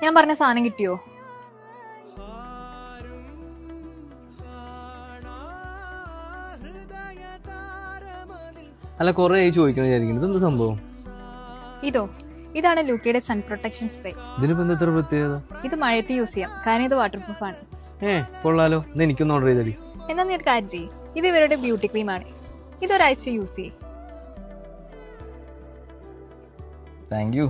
ഞാൻ പറഞ്ഞ സാധനം കിട്ടിയോ? അല്ല, കുറെ ചോദിക്കണം വിചാരിക്കുന്നത്. ഇതെന്താ സംഭവം? ഇതാണ് ലൂക്കയുടെ സൺ പ്രൊട്ടക്ഷൻ സ്പ്രേ. ഇതിനിപ്പോ എന്താ ഇത്ര പ്രത്യേകത? ഇത് മഴയത്ത് യൂസ് ചെയ്യാം, കാരണം ഇത് വാട്ടർ പ്രൂഫ് ആണ്. കൊള്ളാലോ. ഇത് എനിക്കൊന്ന് ഓർഡർ ചെയ്തടി. എന്നാ നീ ഒരു കാര്യം ചെയ്യ്, ഇത് ഇവരുടെ ബ്യൂട്ടി ക്രീം ആണ്. ഇതൊരാഴ്ച യൂസ് ചെയ്യ്. Thank you.